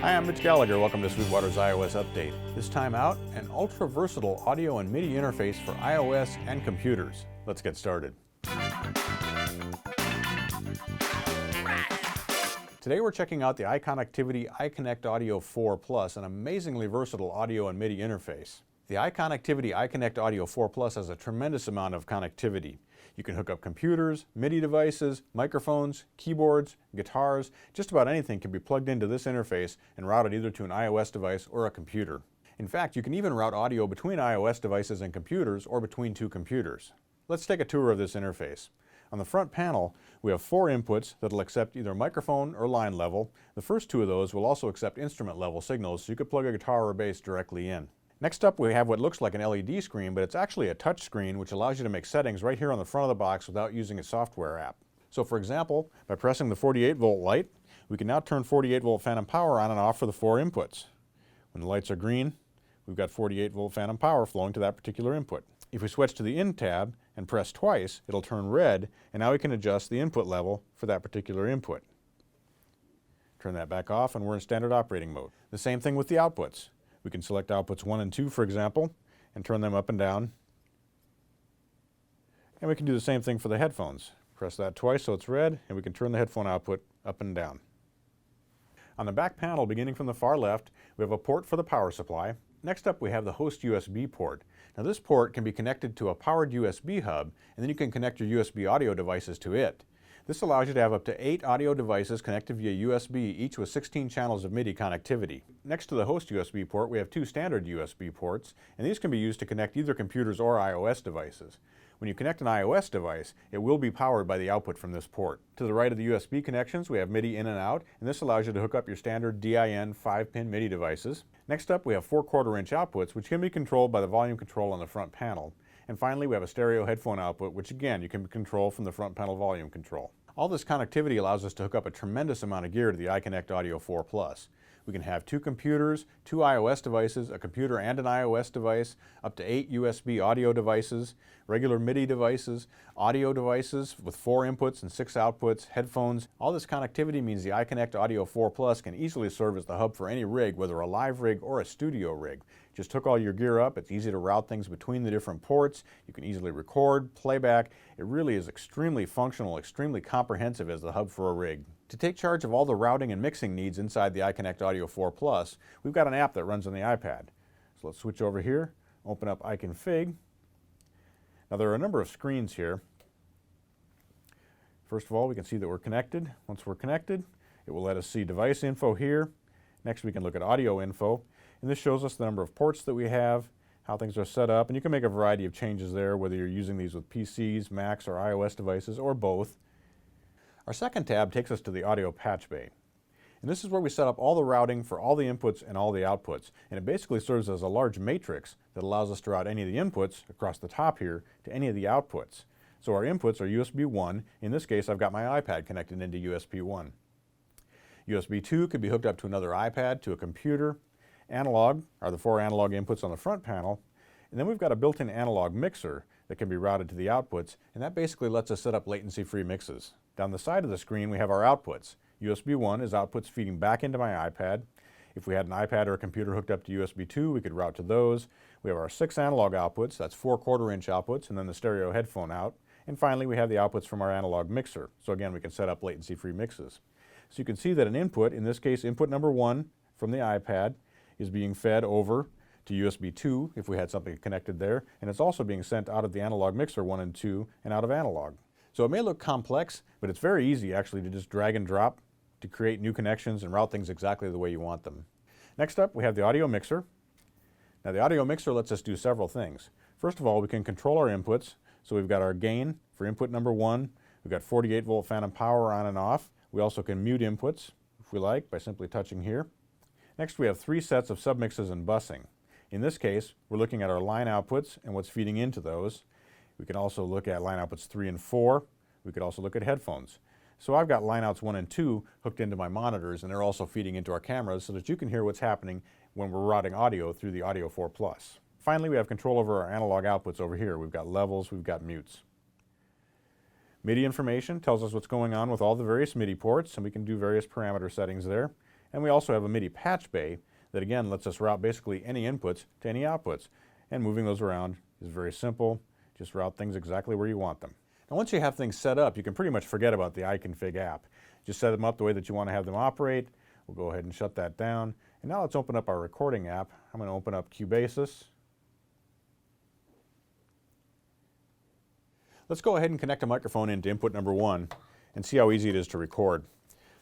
Hi, I'm Mitch Gallagher. Welcome to Sweetwater's iOS Update. This time out, an ultra-versatile audio and MIDI interface for iOS and computers. Let's get started. Today we're checking out the iConnectivity iConnectAUDIO4 Plus, an amazingly versatile audio and MIDI interface. The iConnectivity iConnectAUDIO4 Plus has a tremendous amount of connectivity. You can hook up computers, MIDI devices, microphones, keyboards, guitars. Just about anything can be plugged into this interface and routed either to an iOS device or a computer. In fact, you can even route audio between iOS devices and computers or between two computers. Let's take a tour of this interface. On the front panel, we have 4 inputs that will accept either microphone or line level. The first 2 of those will also accept instrument level signals, so you could plug a guitar or bass directly in. Next up, we have what looks like an LED screen, but it's actually a touch screen which allows you to make settings right here on the front of the box without using a software app. So for example, by pressing the 48-volt light, we can now turn 48-volt phantom power on and off for the 4 inputs. When the lights are green, we've got 48-volt phantom power flowing to that particular input. If we switch to the In tab and press twice, it'll turn red, and now we can adjust the input level for that particular input. Turn that back off and we're in standard operating mode. The same thing with the outputs. We can select outputs 1 and 2, for example, and turn them up and down. And we can do the same thing for the headphones. Press that twice so it's red, and we can turn the headphone output up and down. On the back panel, beginning from the far left, we have a port for the power supply. Next up, we have the host USB port. Now this port can be connected to a powered USB hub, and then you can connect your USB audio devices to it. This allows you to have up to 8 audio devices connected via USB, each with 16 channels of MIDI connectivity. Next to the host USB port, we have 2 standard USB ports, and these can be used to connect either computers or iOS devices. When you connect an iOS device, it will be powered by the output from this port. To the right of the USB connections, we have MIDI in and out, and this allows you to hook up your standard DIN 5-pin MIDI devices. Next up, we have 4 1/4-inch outputs, which can be controlled by the volume control on the front panel. And finally, we have a stereo headphone output, which again, you can control from the front panel volume control. All this connectivity allows us to hook up a tremendous amount of gear to the iConnectAUDIO4 Plus. We can have 2 computers, 2 iOS devices, a computer and an iOS device, up to 8 USB audio devices, regular MIDI devices, audio devices with 4 inputs and 6 outputs, headphones. All this connectivity means the iConnectAUDIO4 Plus can easily serve as the hub for any rig, whether a live rig or a studio rig. Just hook all your gear up. It's easy to route things between the different ports. You can easily record, playback. It really is extremely functional, extremely comprehensive as the hub for a rig. To take charge of all the routing and mixing needs inside the iConnectAUDIO4 Plus, we've got an app that runs on the iPad. So let's switch over here, open up iConfig. Now there are a number of screens here. First of all, we can see that we're connected. Once we're connected, it will let us see device info here. Next we can look at audio info. And this shows us the number of ports that we have, how things are set up, and you can make a variety of changes there, whether you're using these with PCs, Macs, or iOS devices, or both. Our second tab takes us to the audio patch bay. And this is where we set up all the routing for all the inputs and all the outputs. And it basically serves as a large matrix that allows us to route any of the inputs across the top here to any of the outputs. So our inputs are USB 1. In this case, I've got my iPad connected into USB 1. USB 2 could be hooked up to another iPad, to a computer. Analog are the 4 analog inputs on the front panel. And then we've got a built-in analog mixer that can be routed to the outputs, and that basically lets us set up latency-free mixes. Down the side of the screen, we have our outputs. USB 1 is outputs feeding back into my iPad. If we had an iPad or a computer hooked up to USB 2, we could route to those. We have our 6 analog outputs, that's 4 1/4-inch outputs, and then the stereo headphone out. And finally, we have the outputs from our analog mixer. So again, we can set up latency-free mixes. So you can see that an input, in this case input number 1 from the iPad, is being fed over to USB 2 if we had something connected there, and it's also being sent out of the analog mixer 1 and 2 and out of analog. So it may look complex, but it's very easy actually to just drag and drop to create new connections and route things exactly the way you want them. Next up, we have the audio mixer. Now the audio mixer lets us do several things. First of all, we can control our inputs. So we've got our gain for input number 1. We've got 48-volt phantom power on and off. We also can mute inputs if we like by simply touching here. Next, we have 3 sets of submixes and busing. In this case, we're looking at our line outputs and what's feeding into those. We can also look at line outputs 3 and 4. We could also look at headphones. So I've got line outs 1 and 2 hooked into my monitors, and they're also feeding into our cameras so that you can hear what's happening when we're routing audio through the Audio4 Plus. Finally, we have control over our analog outputs over here. We've got levels, we've got mutes. MIDI information tells us what's going on with all the various MIDI ports, and we can do various parameter settings there. And we also have a MIDI patch bay that again lets us route basically any inputs to any outputs. And moving those around is very simple. Just route things exactly where you want them. Now once you have things set up, you can pretty much forget about the iConfig app. Just set them up the way that you want to have them operate. We'll go ahead and shut that down. And now let's open up our recording app. I'm going to open up Cubasis. Let's go ahead and connect a microphone into input number 1 and see how easy it is to record.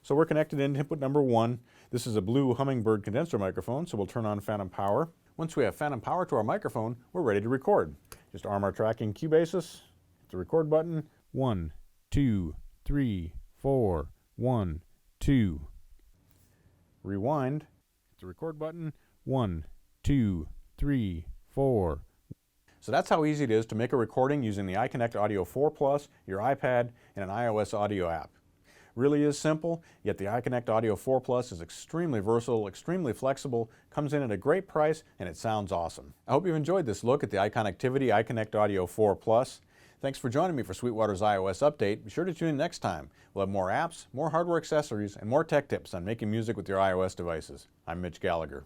So we're connected into input number 1. This is a blue Hummingbird condenser microphone, so we'll turn on phantom power. Once we have phantom power to our microphone, we're ready to record. Just arm our tracking Cubasis, hit the record button. 1, 2, 3, 4, 1, 2. Rewind, hit the record button. 1, 2, 3, 4. So that's how easy it is to make a recording using the iConnectAUDIO4 Plus, your iPad, and an iOS audio app. Really is simple, yet the iConnectAUDIO4 Plus is extremely versatile, extremely flexible, comes in at a great price, and it sounds awesome. I hope you've enjoyed this look at the iConnectivity iConnectAUDIO4 Plus. Thanks for joining me for Sweetwater's iOS Update. Be sure to tune in next time. We'll have more apps, more hardware accessories, and more tech tips on making music with your iOS devices. I'm Mitch Gallagher.